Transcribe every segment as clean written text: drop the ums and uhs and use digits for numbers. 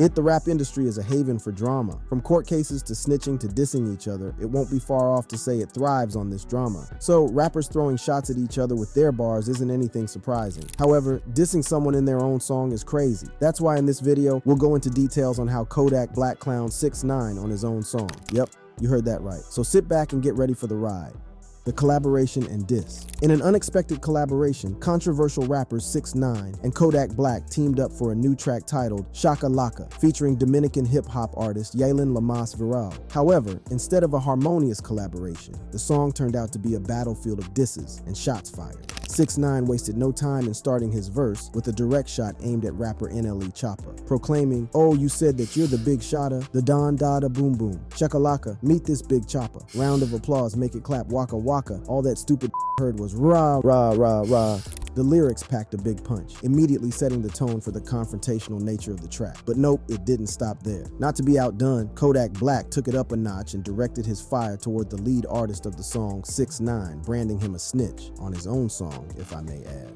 The rap industry is a haven for drama. From court cases to snitching to dissing each other, it won't be far off to say it thrives on this drama. So rappers throwing shots at each other with their bars isn't anything surprising. However, dissing someone in their own song is crazy. That's why in this video, we'll go into details on how Kodak black clowned 6ix9ine on his own song. Yep, you heard that right. So sit back and get ready for the ride. The collaboration and diss. In an unexpected collaboration, controversial rappers 6ix9ine and Kodak Black teamed up for a new track titled Shaka Laka, featuring Dominican hip-hop artist Yaylin Lamas Viral. However, instead of a harmonious collaboration, the song turned out to be a battlefield of disses and shots fired. 6ix9ine wasted no time in starting his verse with a direct shot aimed at rapper NLE Choppa, proclaiming, "Oh, you said that you're the big shotta, the Don Dada Boom Boom. Shakalaka, meet this big Choppa. Round of applause, make it clap, waka waka. All that stupid heard was rah, rah, rah, rah." The lyrics packed a big punch, immediately setting the tone for the confrontational nature of the track. But nope, it didn't stop there. Not to be outdone, Kodak Black took it up a notch and directed his fire toward the lead artist of the song, 6ix9ine, branding him a snitch on his own song, if I may add.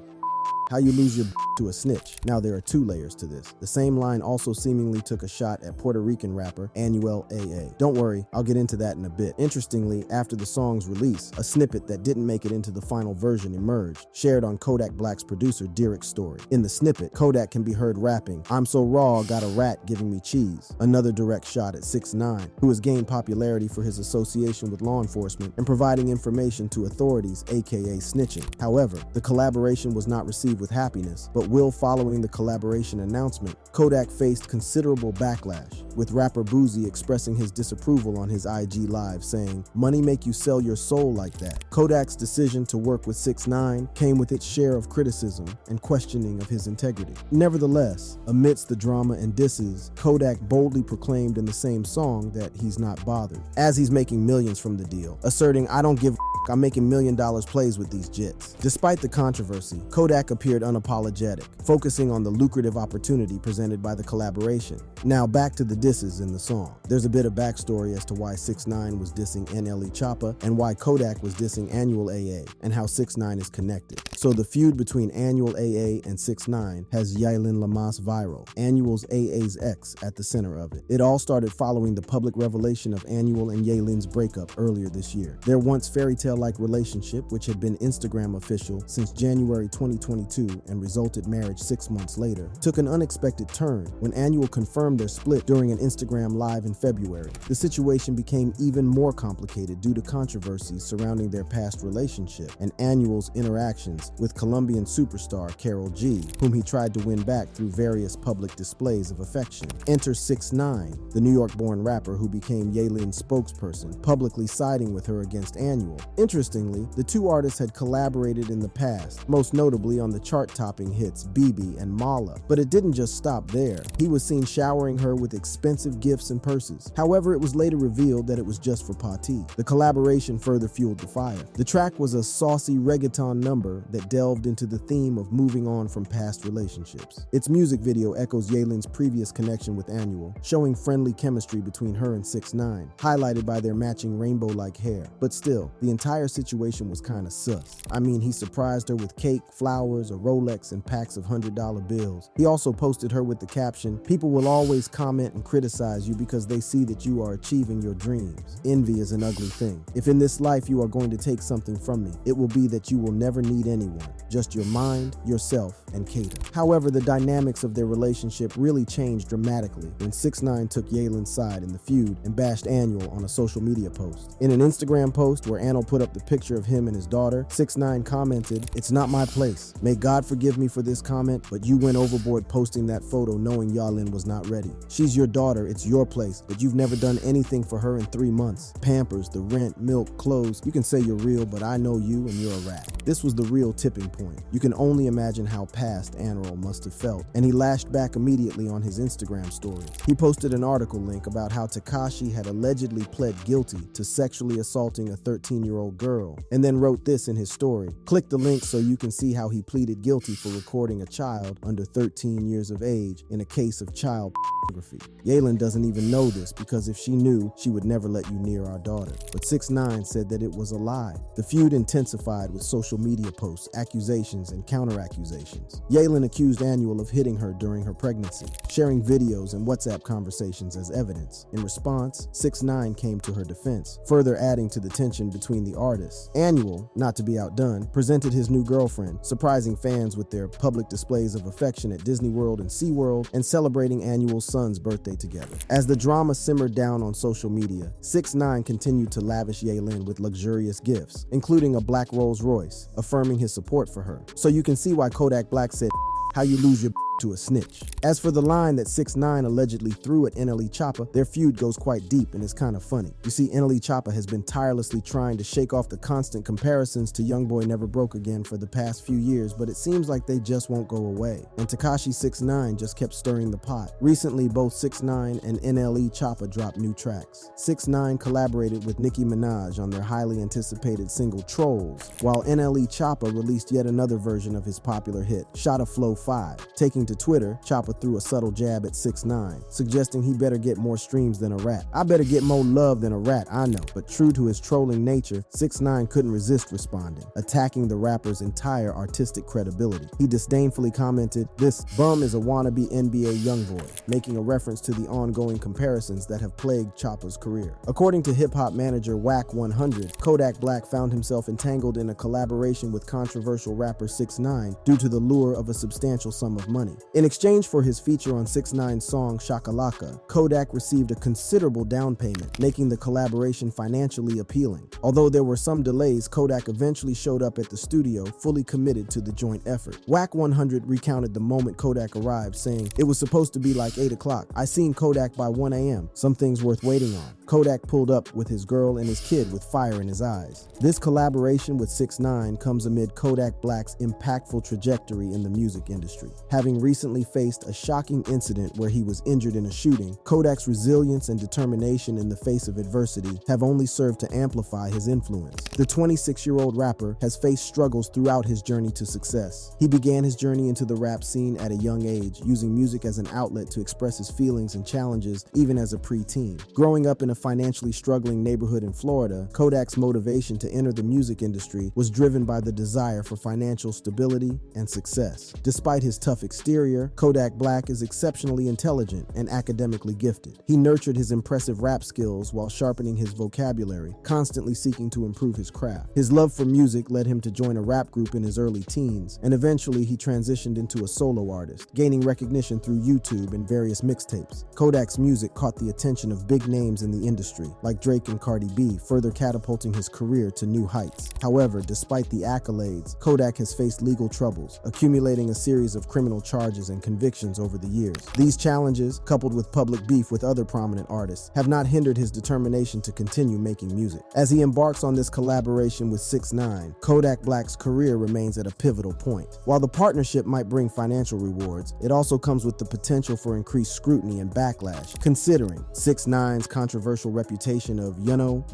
How you lose your to a snitch. Now there are two layers to this. The same line also seemingly took a shot at Puerto Rican rapper Anuel AA. Don't worry, I'll get into that in a bit. Interestingly, after the song's release, a snippet that didn't make it into the final version emerged, shared on Kodak Black's producer Derek's story. In the snippet, Kodak can be heard rapping, "I'm so raw, got a rat giving me cheese." Another direct shot at 6ix9ine, who has gained popularity for his association with law enforcement and providing information to authorities, aka snitching. However, the collaboration was not received with happiness, but following the collaboration announcement, Kodak faced considerable backlash, with rapper Boozy expressing his disapproval on his IG Live, saying, "Money make you sell your soul like that." Kodak's decision to work with 6ix9ine came with its share of criticism and questioning of his integrity. Nevertheless, amidst the drama and disses, Kodak boldly proclaimed in the same song that he's not bothered, as he's making millions from the deal, asserting, "I don't give a I'm making $1 million plays with these jits." Despite the controversy, Kodak appeared unapologetic, focusing on the lucrative opportunity presented by the collaboration. Now back to the disses in the song. There's a bit of backstory as to why 6ix9ine was dissing NLE Choppa and why Kodak was dissing Anuel AA, and how 6ix9ine is connected. So the feud between Anuel AA and 6ix9ine has Yaylin Lamas Viral, Anuel's AA's ex, at the center of it. It all started following the public revelation of Anuel and Yaylin's breakup earlier this year. Their once fairy tale-like relationship, which had been Instagram official since January 2022 and resulted marriage 6 months later, took an unexpected turn when Anuel confirmed their split during an Instagram live in February. The situation became even more complicated due to controversies surrounding their past relationship and Anuel's interactions with Colombian superstar Karol G, whom he tried to win back through various public displays of affection. Enter 6ix9ine, the New York-born rapper who became Yaylin's spokesperson, publicly siding with her against Anuel. Interestingly, the two artists had collaborated in the past, most notably on the chart-topping hits BB and Mala. But it didn't just stop there. He was seen showering her with expensive gifts and purses. However, it was later revealed that it was just for Pati. The collaboration further fueled the fire. The track was a saucy reggaeton number that delved into the theme of moving on from past relationships. Its music video echoes Yaylin's previous connection with Anuel, showing friendly chemistry between her and 6ix9ine, highlighted by their matching rainbow-like hair. But still, the entire situation was kinda sus. I mean, he surprised her with cake, flowers, a Rolex, and packs of $100 bills. He also posted her with the caption, "People will always comment and criticize you because they see that you are achieving your dreams. Envy is an ugly thing. If in this life you are going to take something from me, it will be that you will never need anyone, just your mind, yourself, and Kato." However, the dynamics of their relationship really changed dramatically when 6ix9ine took Yaylin's side in the feud and bashed Anuel on a social media post. In an Instagram post where Anuel put up the picture of him and his daughter, 6ix9ine commented, "It's not my place. May God forgive me for this comment, but you went overboard posting that photo knowing Yaylin was not ready. She's your daughter, it's your place, but you've never done anything for her in 3 months. Pampers, the rent, milk, clothes. You can say you're real, but I know you and you're a rat." This was the real tipping point. You can only imagine how past Anuel must have felt, and he lashed back immediately on his Instagram story. He posted an article link about how Tekashi had allegedly pled guilty to sexually assaulting a 13-year-old 13-year-old girl, and then wrote this in his story. Click the link so you can see how he pleaded guilty for recording a child under 13 years of age in a case of child pornography. Yaylin doesn't even know this because if she knew, she would never let you near our daughter. But 6ix9ine said that it was a lie. The feud intensified with social media posts, accusations, and counter-accusations. Yaylin accused Annual of hitting her during her pregnancy, sharing videos and WhatsApp conversations as evidence. In response, 6ix9ine came to her defense, further adding to the tension between the artists. Annual, not to be outdone, presented his new girlfriend, surprising fans with their public displays of affection at Disney World and SeaWorld, and celebrating Annual's son's birthday together. As the drama simmered down on social media, 6ix9ine continued to lavish Yaylin with luxurious gifts, including a black Rolls Royce, affirming his support for her. So you can see why Kodak Black said, "How you lose your to a snitch." As for the line that 6ix9ine allegedly threw at NLE Choppa, their feud goes quite deep and is kind of funny. You see, NLE Choppa has been tirelessly trying to shake off the constant comparisons to Youngboy Never Broke Again for the past few years, but it seems like they just won't go away. And Tekashi 6ix9ine just kept stirring the pot. Recently, both 6ix9ine and NLE Choppa dropped new tracks. 6ix9ine collaborated with Nicki Minaj on their highly anticipated single Trolls, while NLE Choppa released yet another version of his popular hit, Shotta Flow 5. Taking to Twitter, Choppa threw a subtle jab at 6ix9ine, suggesting he better get more streams than a rat. "I better get more love than a rat, I know." But true to his trolling nature, 6ix9ine couldn't resist responding, attacking the rapper's entire artistic credibility. He disdainfully commented, "This bum is a wannabe NBA Youngboy," making a reference to the ongoing comparisons that have plagued Choppa's career. According to hip-hop manager Wack 100, Kodak Black found himself entangled in a collaboration with controversial rapper 6ix9ine due to the lure of a substantial sum of money. In exchange for his feature on 6ix9ine's song Shakalaka, Kodak received a considerable down payment, making the collaboration financially appealing. Although there were some delays, Kodak eventually showed up at the studio, fully committed to the joint effort. Wack 100 recounted the moment Kodak arrived, saying, "It was supposed to be like 8 o'clock. I seen Kodak by 1 a.m. Some things worth waiting on." Kodak pulled up with his girl and his kid with fire in his eyes. This collaboration with 6ix9ine comes amid Kodak Black's impactful trajectory in the music industry. Having recently faced a shocking incident where he was injured in a shooting, Kodak's resilience and determination in the face of adversity have only served to amplify his influence. The 26-year-old rapper has faced struggles throughout his journey to success. He began his journey into the rap scene at a young age, using music as an outlet to express his feelings and challenges even as a preteen. Growing up in a financially struggling neighborhood in Florida, Kodak's motivation to enter the music industry was driven by the desire for financial stability and success. Despite his tough exterior, Kodak Black is exceptionally intelligent and academically gifted. He nurtured his impressive rap skills while sharpening his vocabulary, constantly seeking to improve his craft. His love for music led him to join a rap group in his early teens, and eventually he transitioned into a solo artist, gaining recognition through YouTube and various mixtapes. Kodak's music caught the attention of big names in the industry, like Drake and Cardi B, further catapulting his career to new heights. However, despite the accolades, Kodak has faced legal troubles, accumulating a series of criminal charges and convictions over the years. These challenges, coupled with public beef with other prominent artists, have not hindered his determination to continue making music. As he embarks on this collaboration with 6ix9ine, Kodak Black's career remains at a pivotal point. While the partnership might bring financial rewards, it also comes with the potential for increased scrutiny and backlash, considering 6ix9ine's controversial reputation of,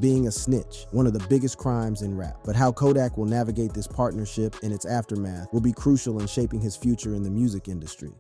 being a snitch, one of the biggest crimes in rap. But how Kodak will navigate this partnership and its aftermath will be crucial in shaping his future in the music industry.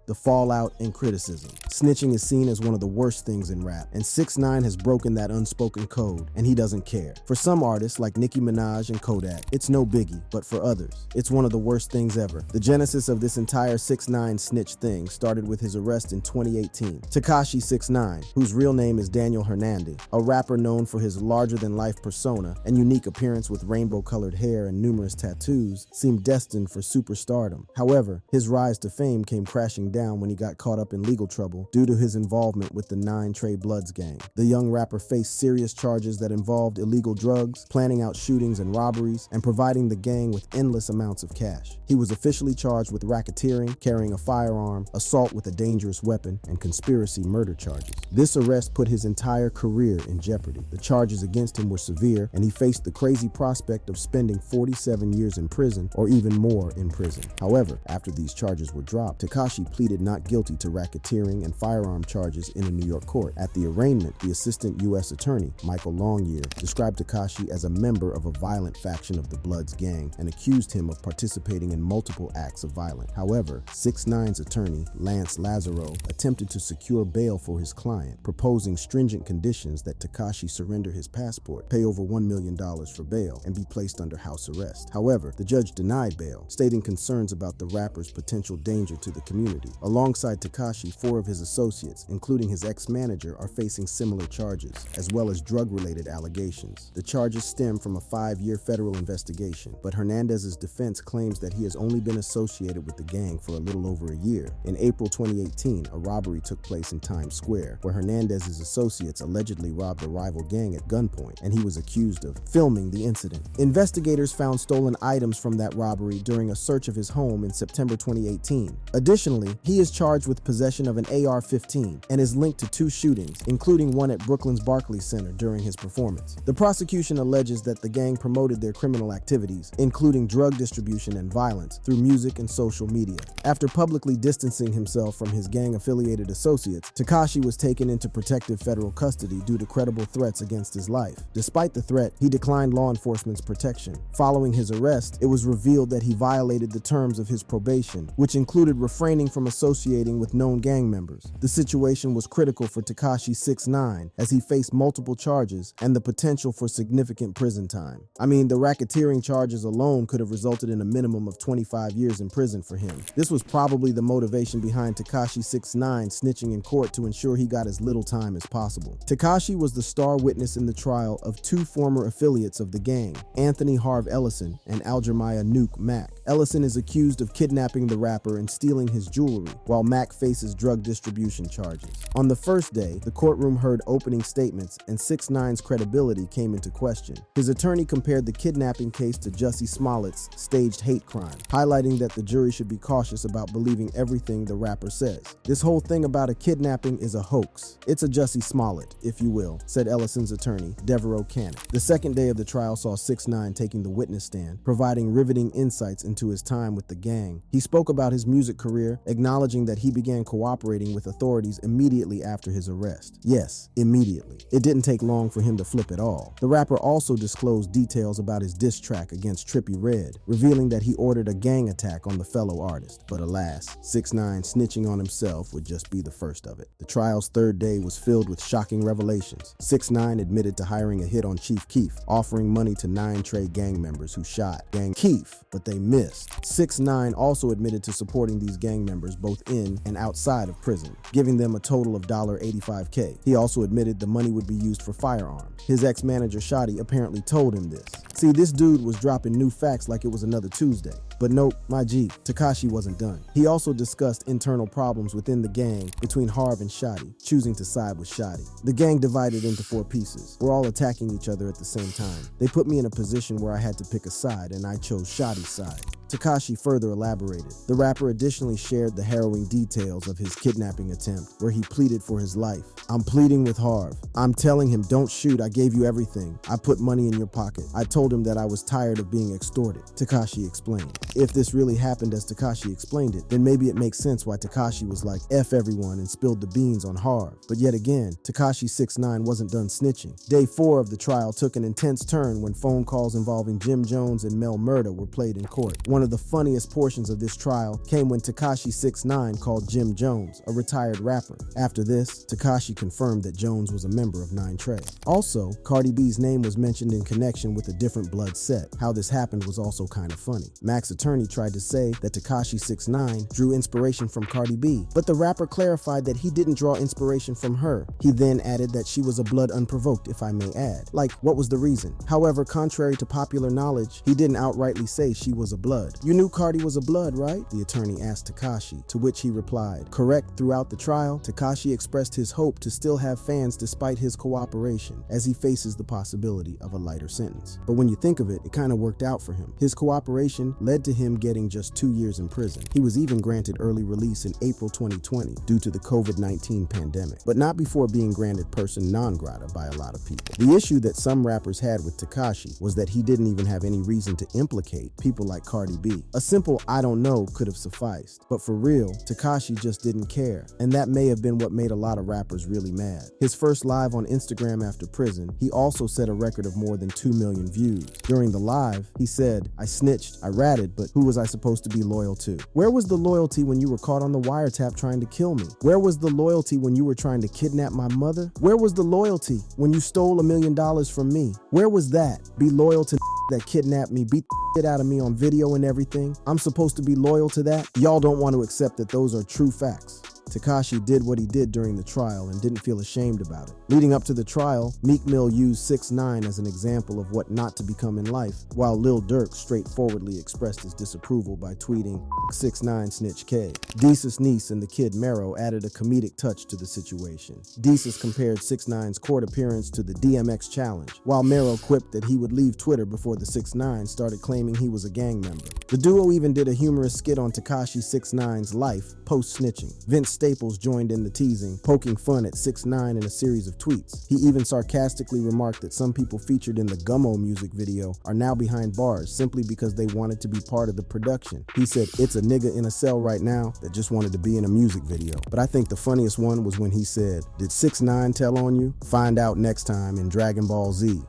The fallout and criticism. Snitching is seen as one of the worst things in rap, and 6ix9ine has broken that unspoken code, and he doesn't care. For some artists, like Nicki Minaj and Kodak, it's no biggie, but for others, it's one of the worst things ever. The genesis of this entire 6ix9ine snitch thing started with his arrest in 2018. Tekashi 6ix9ine, whose real name is Daniel Hernandez, a rapper known for his larger-than-life persona and unique appearance with rainbow-colored hair and numerous tattoos, seemed destined for superstardom. However, his rise to fame came crashing down when he got caught up in legal trouble due to his involvement with the 9 Trey Bloods gang. The young rapper faced serious charges that involved illegal drugs, planning out shootings and robberies, and providing the gang with endless amounts of cash. He was officially charged with racketeering, carrying a firearm, assault with a dangerous weapon, and conspiracy murder charges. This arrest put his entire career in jeopardy. The charges against him were severe, and he faced the crazy prospect of spending 47 years in prison or even more in prison. However, after these charges were dropped, Tekashi pleaded pleaded not guilty to racketeering and firearm charges in a New York court. At the arraignment, the assistant U.S. attorney, Michael Longyear, described Tekashi as a member of a violent faction of the Bloods gang and accused him of participating in multiple acts of violence. However, 6ix9ine's attorney, Lance Lazaro, attempted to secure bail for his client, proposing stringent conditions that Tekashi surrender his passport, pay over $1 million for bail, and be placed under house arrest. However, the judge denied bail, stating concerns about the rapper's potential danger to the community. Alongside Tekashi, 4 of his associates, including his ex-manager, are facing similar charges, as well as drug-related allegations. The charges stem from a 5-year federal investigation, but Hernandez's defense claims that he has only been associated with the gang for a little over a year. In April 2018, a robbery took place in Times Square, where Hernandez's associates allegedly robbed a rival gang at gunpoint, and he was accused of filming the incident. Investigators found stolen items from that robbery during a search of his home in September 2018. Additionally, he is charged with possession of an AR-15 and is linked to 2 shootings, including one at Brooklyn's Barclays Center during his performance. The prosecution alleges that the gang promoted their criminal activities, including drug distribution and violence, through music and social media. After publicly distancing himself from his gang-affiliated associates, Tekashi was taken into protective federal custody due to credible threats against his life. Despite the threat, he declined law enforcement's protection. Following his arrest, it was revealed that he violated the terms of his probation, which included refraining from associating with known gang members. The situation was critical for Tekashi 6ix9ine, as he faced multiple charges and the potential for significant prison time. I mean, the racketeering charges alone could have resulted in a minimum of 25 years in prison for him. This was probably the motivation behind Tekashi 6ix9ine snitching in court to ensure he got as little time as possible. Tekashi was the star witness in the trial of 2 former affiliates of the gang, Anthony Harv Ellison and Aljamiah Nuke Mack. Ellison is accused of kidnapping the rapper and stealing his jewelry, while Mack faces drug distribution charges. On the first day, the courtroom heard opening statements and 6ix9ine's credibility came into question. His attorney compared the kidnapping case to Jussie Smollett's staged hate crime, highlighting that the jury should be cautious about believing everything the rapper says. This whole thing about a kidnapping is a hoax. It's a Jussie Smollett, if you will, said Ellison's attorney, Devereaux Cannon. The second day of the trial saw 6ix9ine taking the witness stand, providing riveting insights into his time with the gang. He spoke about his music career, acknowledging that he began cooperating with authorities immediately after his arrest. Yes, immediately. It didn't take long for him to flip at all. The rapper also disclosed details about his diss track against Trippie Redd, revealing that he ordered a gang attack on the fellow artist. But alas, 6ix9ine snitching on himself would just be the first of it. The trial's third day was filled with shocking revelations. 6ix9ine admitted to hiring a hit on Chief Keef, offering money to 9 Trey gang members who shot Gang Keef, but they missed. 6ix9ine also admitted to supporting these gang members both in and outside of prison, giving them a total of $85K. He also admitted the money would be used for firearms. His ex-manager Shotty apparently told him this. See, this dude was dropping new facts like it was another Tuesday. But nope, my G, Tekashi wasn't done. He also discussed internal problems within the gang between Harv and Shotty, choosing to side with Shotty. The gang divided into 4 pieces. We're all attacking each other at the same time. They put me in a position where I had to pick a side, and I chose Shotty's side. Tekashi further elaborated. The rapper additionally shared the harrowing details of his kidnapping attempt, where he pleaded for his life. I'm pleading with Harv. I'm telling him, don't shoot, I gave you everything. I put money in your pocket. I told him that I was tired of being extorted, Tekashi explained. If this really happened as Tekashi explained it, then maybe it makes sense why Tekashi was like, F everyone and spilled the beans on Harv. But yet again, Tekashi 6ix9ine wasn't done snitching. Day 4 of the trial took an intense turn when phone calls involving Jim Jones and Mel Murda were played in court. One of the funniest portions of this trial came when Tekashi 6ix9ine called Jim Jones, a retired rapper. After this, Tekashi confirmed that Jones was a member of 9 Trey. Also, Cardi B's name was mentioned in connection with a different blood set. How this happened was also kind of funny. Mac's attorney tried to say that Tekashi 6ix9ine drew inspiration from Cardi B, but the rapper clarified that he didn't draw inspiration from her. He then added that she was a blood unprovoked, if I may add. Like, what was the reason? However, contrary to popular knowledge, he didn't outrightly say she was a blood. You knew Cardi was a blood, right? The attorney asked Tekashi, to which he replied, correct. Throughout the trial, Tekashi expressed his hope to still have fans despite his cooperation, as he faces the possibility of a lighter sentence. But when you think of it, it kind of worked out for him. His cooperation led to him getting just 2 years in prison. He was even granted early release in April 2020 due to the COVID-19 pandemic, but not before being granted person non grata by a lot of people. The issue that some rappers had with Tekashi was that he didn't even have any reason to implicate people like Cardi B. A simple "I don't know" could have sufficed. But for real, Tekashi just didn't care, and that may have been what made a lot of rappers really mad. His first live on Instagram after prison, he also set a record of more than 2 million views. During the live, he said, "I snitched, I ratted, but who was I supposed to be loyal to? Where was the loyalty when you were caught on the wiretap trying to kill me? Where was the loyalty when you were trying to kidnap my mother? Where was the loyalty when you stole $1 million from me? Where was that? Be loyal to that kidnapped me, beat the shit out of me on video and everything? I'm supposed to be loyal to that? Y'all don't want to accept that those are true facts." Tekashi did what he did during the trial and didn't feel ashamed about it. Leading up to the trial, Meek Mill used 6ix9ine as an example of what not to become in life, while Lil Durk straightforwardly expressed his disapproval by tweeting, "6ix9ine snitch K." 6ix9ine and the Kid Mero added a comedic touch to the situation. 6ix compared 6ix9ine's court appearance to the DMX challenge, while Mero quipped that he would leave Twitter before the 6ix9ine started claiming he was a gang member. The duo even did a humorous skit on Tekashi 6ix9ine's life post-snitching. Vince Staples joined in the teasing, poking fun at 6ix9ine in a series of tweets. He even sarcastically remarked that some people featured in the Gummo music video are now behind bars simply because they wanted to be part of the production. He said, "It's a nigga in a cell right now that just wanted to be in a music video." But I think the funniest one was when he said, "Did 6ix9ine tell on you? Find out next time in Dragon Ball Z."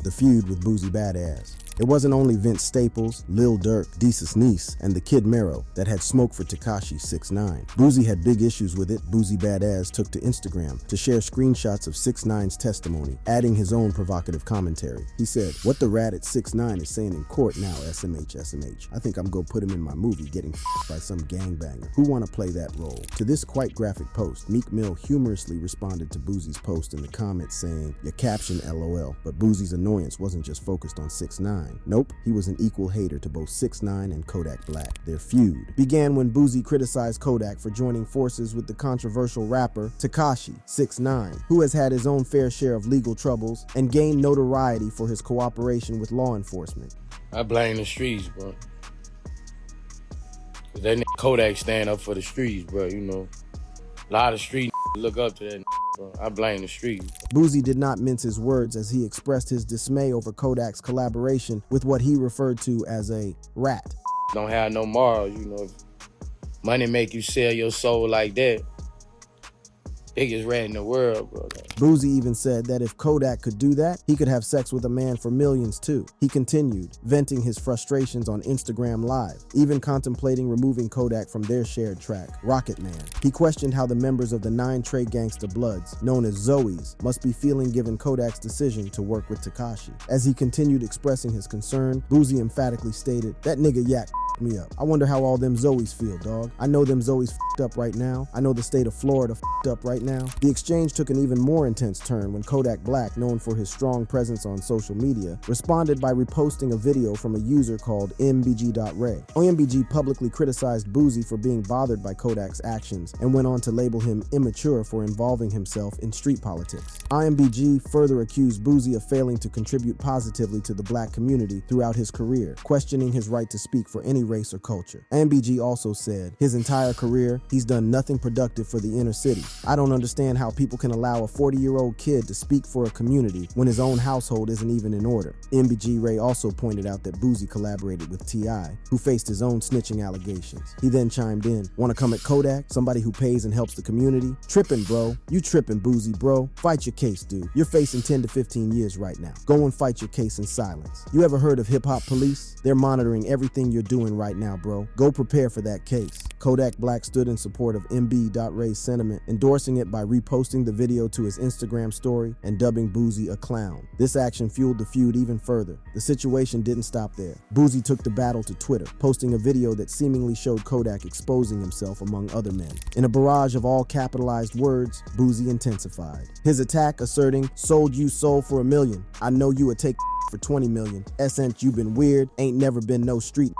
The feud with Boosie Badass. It wasn't only Vince Staples, Lil Durk, 6ix9ine, and the Kid Mero that had smoke for Tekashi 6ix9ine. Boosie had big issues with it. Boosie Badass took to Instagram to share screenshots of 6ix9ine's testimony, adding his own provocative commentary. He said, "What the rat at 6ix9ine is saying in court now, SMH. I think I'm gonna put him in my movie getting by some gangbanger. Who wanna play that role?" To this quite graphic post, Meek Mill humorously responded to Boosie's post in the comments saying, "Your caption LOL," but Boosie's annoyance wasn't just focused on 6ix9ine. Nope, he was an equal hater to both 6ix9ine and Kodak Black. Their feud began when Boosie criticized Kodak for joining forces with the controversial rapper Tekashi 6ix9ine, who has had his own fair share of legal troubles and gained notoriety for his cooperation with law enforcement. I blame the streets, bro. Cause that nigga Kodak stand up for the streets, bro, you know. A lot of street look up to that bro. I blame the streets. Boosie did not mince his words as he expressed his dismay over Kodak's collaboration with what he referred to as a rat. Don't have no morals, you know. If money make you sell your soul like that, biggest rat in the world, bro. Boosie even said that if Kodak could do that, he could have sex with a man for millions too. He continued, venting his frustrations on Instagram Live, even contemplating removing Kodak from their shared track, Rocket Man. He questioned how the members of the 9 Trey Gangsta Bloods, known as Zoes, must be feeling given Kodak's decision to work with Tekashi. As he continued expressing his concern, Boosie emphatically stated, "That nigga Yak me up. I wonder how all them Zoes feel, dog. I know them Zoes f***ed up right now. I know the state of Florida f***ed up right now." The exchange took an even more intense turn when Kodak Black, known for his strong presence on social media, responded by reposting a video from a user called mbg.ray. OMBG publicly criticized Boosie for being bothered by Kodak's actions and went on to label him immature for involving himself in street politics. IMBG further accused Boosie of failing to contribute positively to the black community throughout his career, questioning his right to speak for any race or culture. IMBG also said, his entire career, he's done nothing productive for the inner city. I don't understand how people can allow a 40-year-old kid to speak for a community when his own household isn't even in order. MBG Ray also pointed out that Boosie collaborated with T.I., who faced his own snitching allegations. He then chimed in, "Want to come at Kodak, somebody who pays and helps the community? Trippin', bro. You trippin', Boosie, bro. Fight your case, dude. You're facing 10 to 15 years right now. Go and fight your case in silence. You ever heard of hip-hop police? They're monitoring everything you're doing right now, bro. Go prepare for that case." Kodak Black stood in support of MB.Ray's sentiment, endorsing it by reposting the video to his Instagram story and dubbing Boosie a clown. This action fueled the feud even further. The situation didn't stop there. Boosie took the battle to Twitter, posting a video that seemingly showed Kodak exposing himself among other men. In a barrage of all capitalized words, Boosie intensified his attack, asserting, "Sold you soul for $1 million. I know you would take for $20 million. SNT, you been weird. Ain't never been no street.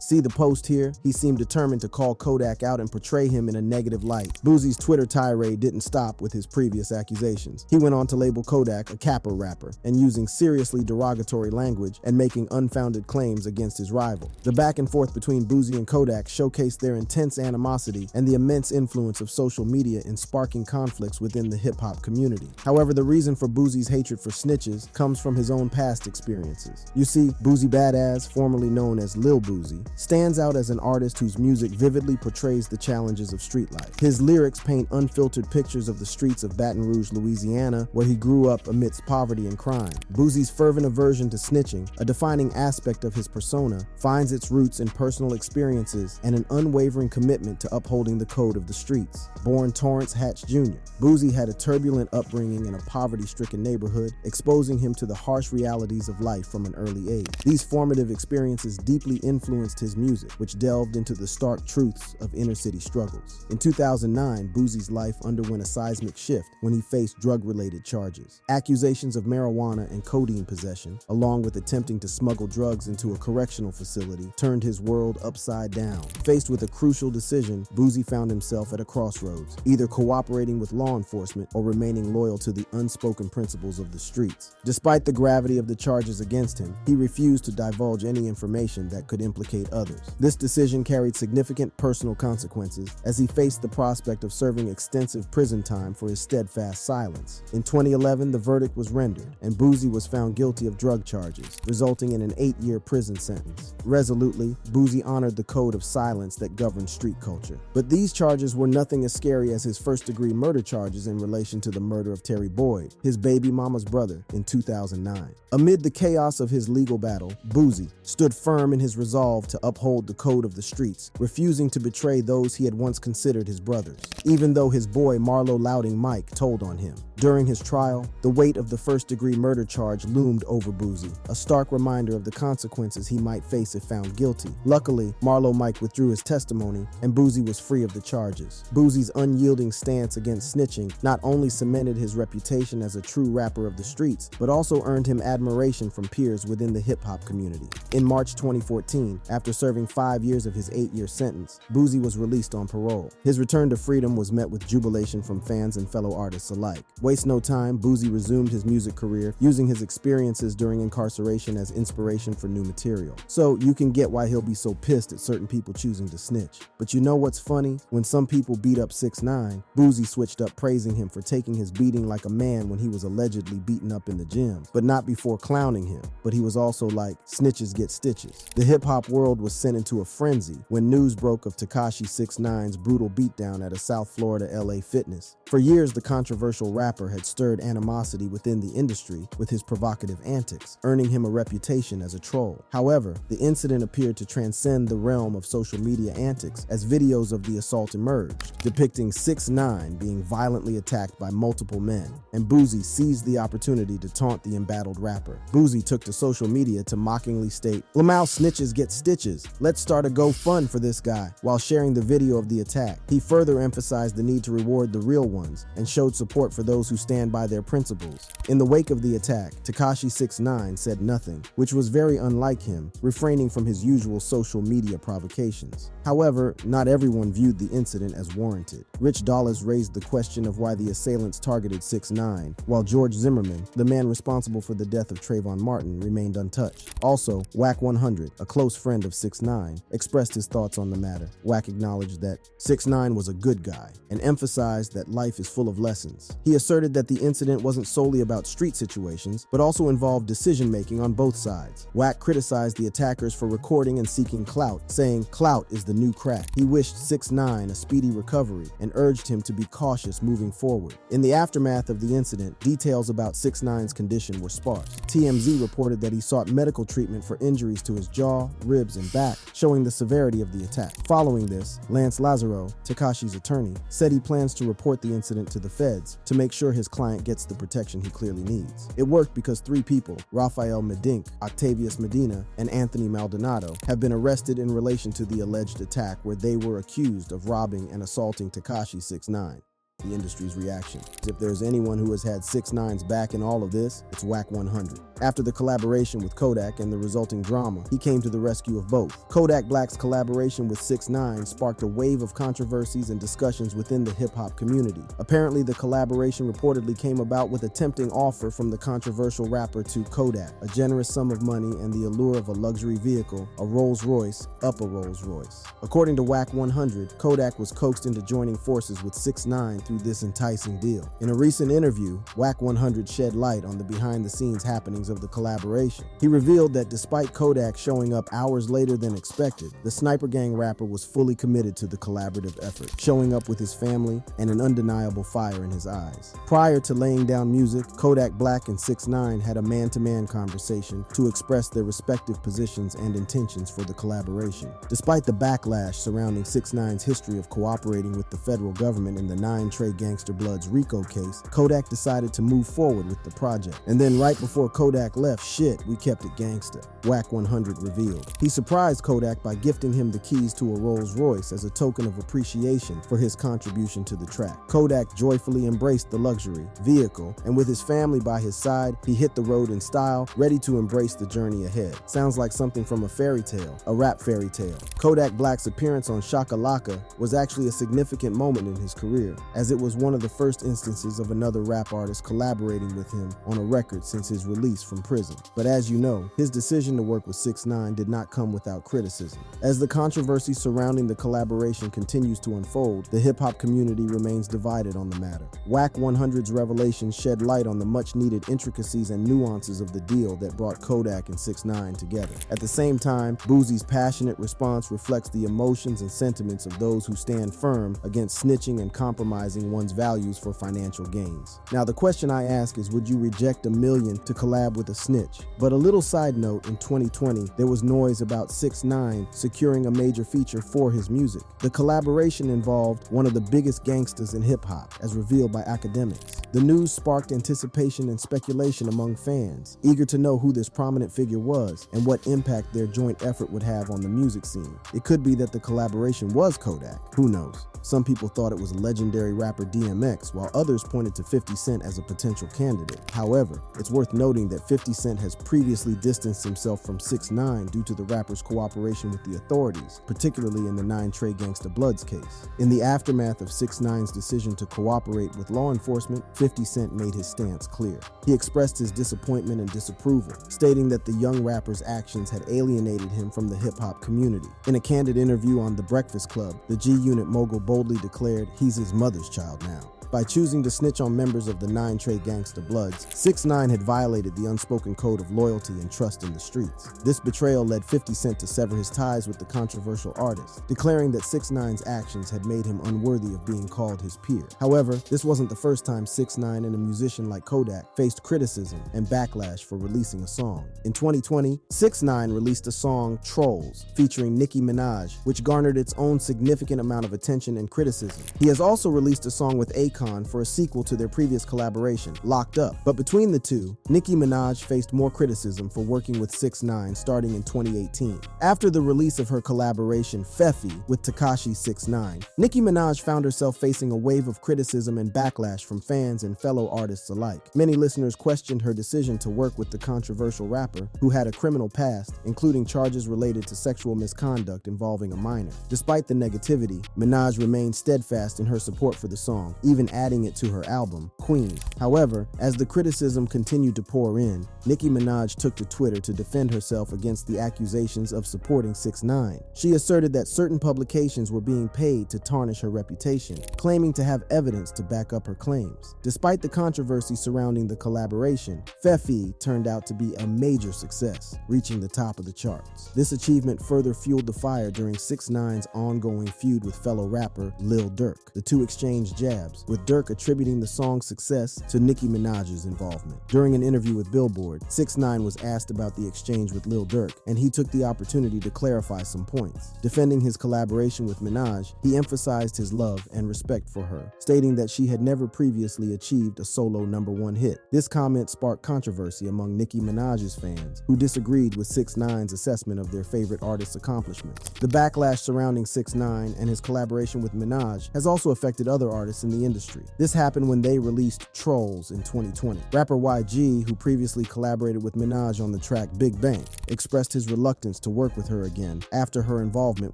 See the post here? He seemed determined to call Kodak out and portray him in a negative light. Boosie's Twitter tirade didn't stop with his previous accusations. He went on to label Kodak a capper rapper and using seriously derogatory language and making unfounded claims against his rival. The back and forth between Boosie and Kodak showcased their intense animosity and the immense influence of social media in sparking conflicts within the hip-hop community. However, the reason for Boosie's hatred for snitches comes from his own past experiences. You see, Boosie Badass, formerly known as Lil Boosie, stands out as an artist whose music vividly portrays the challenges of street life. His lyrics paint unfiltered pictures of the streets of Baton Rouge, Louisiana, where he grew up amidst poverty and crime. Boosie's fervent aversion to snitching, a defining aspect of his persona, finds its roots in personal experiences and an unwavering commitment to upholding the code of the streets. Born Torrance Hatch Jr., Boosie had a turbulent upbringing in a poverty-stricken neighborhood, exposing him to the harsh realities of life from an early age. These formative experiences deeply influenced his music, which delved into the stark truths of inner-city struggles. In 2009, Boosie's life underwent a seismic shift when he faced drug-related charges. Accusations of marijuana and codeine possession, along with attempting to smuggle drugs into a correctional facility, turned his world upside down. Faced with a crucial decision, Boosie found himself at a crossroads, either cooperating with law enforcement or remaining loyal to the unspoken principles of the streets. Despite the gravity of the charges against him, he refused to divulge any information that could implicate others. This decision carried significant personal consequences as he faced the prospect of serving extensive prison time for his steadfast silence. In 2011, the verdict was rendered, and Boosie was found guilty of drug charges, resulting in an 8-year prison sentence. Resolutely, Boosie honored the code of silence that governed street culture. But these charges were nothing as scary as his first-degree murder charges in relation to the murder of Terry Boyd, his baby mama's brother, in 2009. Amid the chaos of his legal battle, Boosie stood firm in his resolve to uphold the code of the streets, refusing to betray those he had once considered his brothers, even though his boy Marlo Louding Mike told on him. During his trial, the weight of the first-degree murder charge loomed over Boosie, a stark reminder of the consequences he might face if found guilty. Luckily, Marlo Mike withdrew his testimony, and Boosie was free of the charges. Boosie's unyielding stance against snitching not only cemented his reputation as a true rapper of the streets, but also earned him admiration from peers within the hip-hop community. In March 2014, after serving 5 years of his 8-year sentence, Boosie was released on parole. His return to freedom was met with jubilation from fans and fellow artists alike. Waste no time, Boosie resumed his music career, using his experiences during incarceration as inspiration for new material. So you can get why he'll be so pissed at certain people choosing to snitch. But you know what's funny? When some people beat up 6ix9ine, Boosie switched up praising him for taking his beating like a man when he was allegedly beaten up in the gym, but not before clowning him. But he was also like, snitches get stitches. The hip-hop world was sent into a frenzy when news broke of Tekashi 6ix9ine's brutal beatdown at a South Florida LA fitness. For years, the controversial rapper had stirred animosity within the industry with his provocative antics, earning him a reputation as a troll. However, the incident appeared to transcend the realm of social media antics as videos of the assault emerged, depicting 6ix9ine being violently attacked by multiple men, and Boosie seized the opportunity to taunt the embattled rapper. Boosie took to social media to mockingly state, "Lamau snitches get stitches. Let's start a GoFund for this guy," while sharing the video of the attack. He further emphasized the need to reward the real ones and showed support for those who stand by their principles. In the wake of the attack, Tekashi 6ix9ine said nothing, which was very unlike him, refraining from his usual social media provocations. However, not everyone viewed the incident as warranted. Rich Dollars raised the question of why the assailants targeted 6ix9ine, while George Zimmerman, the man responsible for the death of Trayvon Martin, remained untouched. Also, Wack 100, a close friend of 6ix9ine, expressed his thoughts on the matter. Wack acknowledged that 6ix9ine was a good guy and emphasized that life is full of lessons. He asserted that the incident wasn't solely about street situations, but also involved decision-making on both sides. Wack criticized the attackers for recording and seeking clout, saying clout is the new crack. He wished 6ix9ine a speedy recovery and urged him to be cautious moving forward. In the aftermath of the incident, details about 6ix9ine's condition were sparse. TMZ reported that he sought medical treatment for injuries to his jaw, ribs, and back, showing the severity of the attack. Following this, Lance Lazaro, Tekashi's attorney, said he plans to report the incident to the feds to make sure his client gets the protection he clearly needs. It worked because 3 people, Rafael Medink, Octavius Medina, and Anthony Maldonado, have been arrested in relation to the alleged attack where they were accused of robbing and assaulting Tekashi 6ix9ine. the industry's reaction. If there's anyone who has had 6ix9ine's back in all of this, it's Wack 100. After the collaboration with Kodak and the resulting drama, he came to the rescue of both. Kodak Black's collaboration with 6ix9ine sparked a wave of controversies and discussions within the hip-hop community. Apparently, the collaboration reportedly came about with a tempting offer from the controversial rapper to Kodak, a generous sum of money and the allure of a luxury vehicle, a Rolls-Royce, up a Rolls-Royce. According to Wack 100, Kodak was coaxed into joining forces with 6ix9ine through this enticing deal. In a recent interview, Wack 100 shed light on the behind-the-scenes happenings of the collaboration. He revealed that despite Kodak showing up hours later than expected, the Sniper Gang rapper was fully committed to the collaborative effort, showing up with his family and an undeniable fire in his eyes. Prior to laying down music, Kodak Black and 6ix9ine had a man-to-man conversation to express their respective positions and intentions for the collaboration. Despite the backlash surrounding 6ix9ine's history of cooperating with the federal government in the 9 Trey Gangsta Bloods RICO case, Kodak decided to move forward with the project. And then right before Kodak left, shit, we kept it gangsta, Wack 100 revealed. He surprised Kodak by gifting him the keys to a Rolls-Royce as a token of appreciation for his contribution to the track. Kodak joyfully embraced the luxury vehicle, and with his family by his side, he hit the road in style, ready to embrace the journey ahead. Sounds like something from a fairy tale, a rap fairy tale. Kodak Black's appearance on Shaka Laka was actually a significant moment in his career, as it was one of the first instances of another rap artist collaborating with him on a record since his release from prison. But as you know, his decision to work with 6ix9ine did not come without criticism. As the controversy surrounding the collaboration continues to unfold, the hip-hop community remains divided on the matter. Wack 100's revelations shed light on the much-needed intricacies and nuances of the deal that brought Kodak and 6ix9ine together. At the same time, Boosie's passionate response reflects the emotions and sentiments of those who stand firm against snitching and compromising one's values for financial gains. Now, the question I ask is, would you reject $1 million to collab with a snitch? But a little side note, in 2020, there was noise about 6ix9ine securing a major feature for his music. The collaboration involved one of the biggest gangsters in hip-hop, as revealed by academics. The news sparked anticipation and speculation among fans, eager to know who this prominent figure was and what impact their joint effort would have on the music scene. It could be that the collaboration was Kodak, who knows? Some people thought it was legendary rapper DMX, while others pointed to 50 Cent as a potential candidate. However, it's worth noting that 50 Cent has previously distanced himself from 6ix9ine due to the rapper's cooperation with the authorities, particularly in the 9 Trey Gangsta Bloods case. In the aftermath of 6ix9ine's decision to cooperate with law enforcement, 50 Cent made his stance clear. He expressed his disappointment and disapproval, stating that the young rapper's actions had alienated him from the hip-hop community. In a candid interview on The Breakfast Club, the G-Unit mogul boldly declared he's his mother's child now. By choosing to snitch on members of the 9 Trey Gangsta Bloods, 6ix9ine had violated the unspoken code of loyalty and trust in the streets. This betrayal led 50 Cent to sever his ties with the controversial artist, declaring that 6ix9ine's actions had made him unworthy of being called his peer. However, this wasn't the first time 6ix9ine and a musician like Kodak faced criticism and backlash for releasing a song. In 2020, 6ix9ine released a song, Trolls, featuring Nicki Minaj, which garnered its own significant amount of attention and criticism. He has also released a song with Akon for a sequel to their previous collaboration, Locked Up. But between the two, Nicki Minaj faced more criticism for working with 6ix9ine starting in 2018. After the release of her collaboration, Feffy, with Tekashi 6ix9ine, Nicki Minaj found herself facing a wave of criticism and backlash from fans and fellow artists alike. Many listeners questioned her decision to work with the controversial rapper, who had a criminal past, including charges related to sexual misconduct involving a minor. Despite the negativity, Minaj remained steadfast in her support for the song, even adding it to her album, Queen. However, as the criticism continued to pour in, Nicki Minaj took to Twitter to defend herself against the accusations of supporting 6ix9ine. She asserted that certain publications were being paid to tarnish her reputation, claiming to have evidence to back up her claims. Despite the controversy surrounding the collaboration, Feffy turned out to be a major success, reaching the top of the charts. This achievement further fueled the fire during 6ix9ine's ongoing feud with fellow rapper Lil Durk. The two exchanged jabs, with Durk attributing the song's success to Nicki Minaj's involvement. During an interview with Billboard, 6ix9ine was asked about the exchange with Lil Durk, and he took the opportunity to clarify some points. Defending his collaboration with Minaj, he emphasized his love and respect for her, stating that she had never previously achieved a solo #1 hit. This comment sparked controversy among Nicki Minaj's fans, who disagreed with 6ix9ine's assessment of their favorite artist's accomplishments. The backlash surrounding 6ix9ine and his collaboration with Minaj has also affected other artists in the industry. industry. This happened when they released Trolls in 2020. Rapper YG, who previously collaborated with Minaj on the track Big Bang, expressed his reluctance to work with her again after her involvement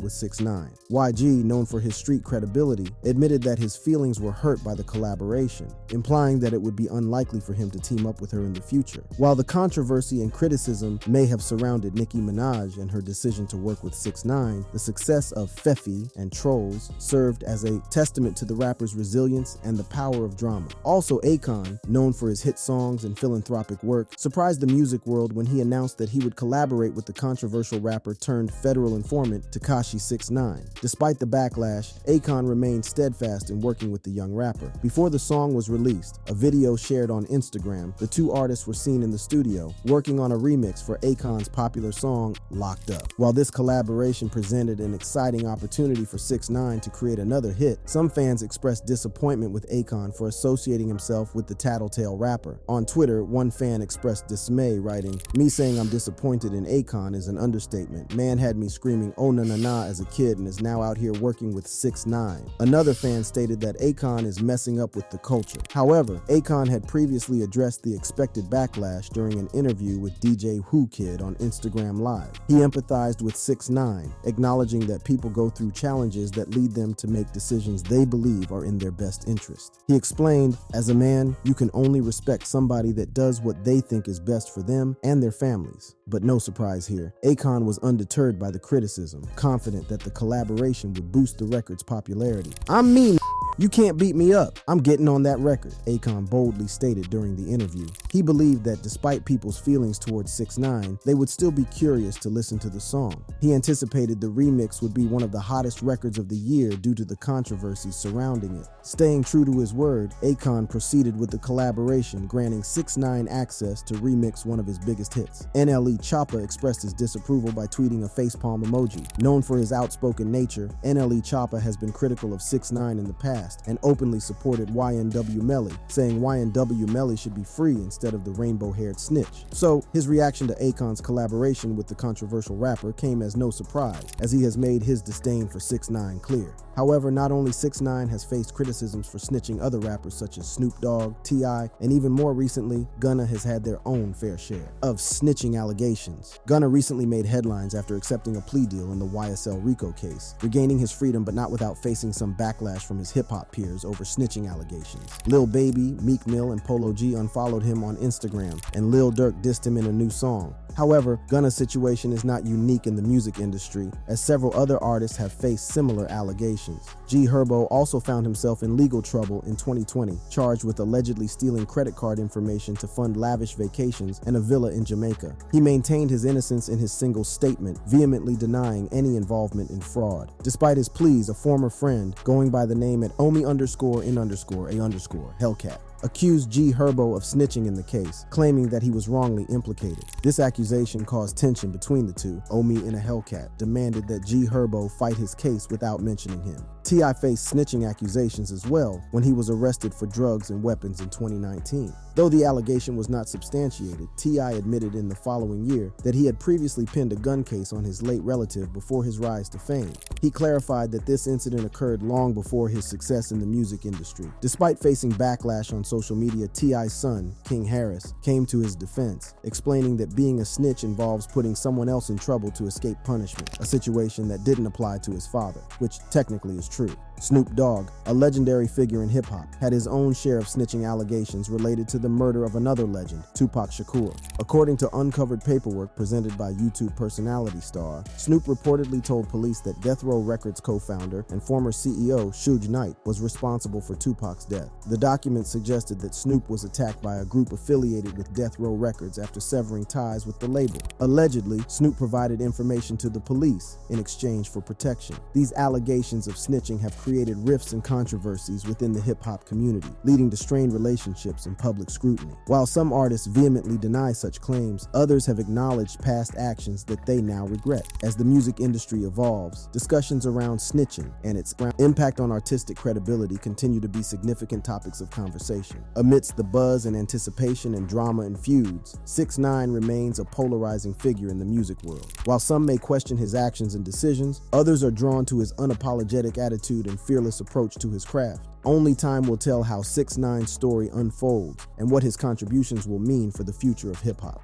with 6ix9ine. YG, known for his street credibility, admitted that his feelings were hurt by the collaboration, implying that it would be unlikely for him to team up with her in the future. While the controversy and criticism may have surrounded Nicki Minaj and her decision to work with 6ix9ine, the success of Feffy and Trolls served as a testament to the rapper's resilience and the power of drama. Also, Akon, known for his hit songs and philanthropic work, surprised the music world when he announced that he would collaborate with the controversial rapper turned federal informant Tekashi 6ix9ine. Despite the backlash, Akon remained steadfast in working with the young rapper. Before the song was released, a video shared on Instagram, the two artists were seen in the studio working on a remix for Akon's popular song Locked Up. While this collaboration presented an exciting opportunity for 6ix9ine to create another hit, some fans expressed disappointment with Akon for associating himself with the tattletale rapper. On Twitter, one fan expressed dismay, writing, "Me saying I'm disappointed in Akon is an understatement. Man had me screaming oh na na na as a kid and is now out here working with 6ix9ine." Another fan stated that Akon is messing up with the culture. However, Akon had previously addressed the expected backlash during an interview with DJ Who Kid on Instagram Live. He empathized with 6ix9ine, acknowledging that people go through challenges that lead them to make decisions they believe are in their best interest. He explained, "As a man, you can only respect somebody that does what they think is best for them and their families." But no surprise here, Akon was undeterred by the criticism, confident that the collaboration would boost the record's popularity. "I'm mean. You can't beat me up. I'm getting on that record," Akon boldly stated during the interview. He believed that despite people's feelings towards 6ix9ine, they would still be curious to listen to the song. He anticipated the remix would be one of the hottest records of the year due to the controversies surrounding it. Staying true to his word, Akon proceeded with the collaboration, granting 6ix9ine access to remix one of his biggest hits. NLE Choppa expressed his disapproval by tweeting a facepalm emoji. Known for his outspoken nature, NLE Choppa has been critical of 6ix9ine in the past and openly supported YNW Melly, saying YNW Melly should be free instead of the rainbow-haired snitch. So, his reaction to Akon's collaboration with the controversial rapper came as no surprise, as he has made his disdain for 6ix9ine clear. However, not only 6ix9ine has faced criticisms for snitching other rappers such as Snoop Dogg, T.I., and even more recently, Gunna has had their own fair share of snitching allegations. Gunna recently made headlines after accepting a plea deal in the YSL RICO case, regaining his freedom but not without facing some backlash from his hip-hop peers over snitching allegations. Lil Baby, Meek Mill, and Polo G unfollowed him on Instagram, and Lil Durk dissed him in a new song. However, Gunna's situation is not unique in the music industry, as several other artists have faced similar allegations. G Herbo also found himself in legal trouble in 2020, charged with allegedly stealing credit card information to fund lavish vacations and a villa in Jamaica. He maintained his innocence in his single statement, vehemently denying any involvement in fraud. Despite his pleas, a former friend, going by the name at Omi_in_a_Hellcat, accused G Herbo of snitching in the case, claiming that he was wrongly implicated. This accusation caused tension between the two. Omi in a Hellcat demanded that G Herbo fight his case without mentioning him. T.I. faced snitching accusations as well when he was arrested for drugs and weapons in 2019. Though the allegation was not substantiated, T.I. admitted in the following year that he had previously pinned a gun case on his late relative before his rise to fame. He clarified that this incident occurred long before his success in the music industry. Despite facing backlash on social media, T.I.'s son, King Harris, came to his defense, explaining that being a snitch involves putting someone else in trouble to escape punishment, a situation that didn't apply to his father, which technically is true. Snoop Dogg, a legendary figure in hip-hop, had his own share of snitching allegations related to the murder of another legend, Tupac Shakur. According to uncovered paperwork presented by YouTube personality star, Snoop reportedly told police that Death Row Records co-founder and former CEO 6ix9ine was responsible for Tupac's death. The document suggested that Snoop was attacked by a group affiliated with Death Row Records after severing ties with the label. Allegedly, Snoop provided information to the police in exchange for protection. These allegations of snitching have created rifts and controversies within the hip-hop community, leading to strained relationships and public scrutiny. While some artists vehemently deny such claims, others have acknowledged past actions that they now regret. As the music industry evolves, discussions around snitching and its impact on artistic credibility continue to be significant topics of conversation. generation. Amidst the buzz and anticipation and drama and feuds, 6ix9ine remains a polarizing figure in the music world. While some may question his actions and decisions, others are drawn to his unapologetic attitude and fearless approach to his craft. Only time will tell how 6ix9ine's story unfolds and what his contributions will mean for the future of hip-hop.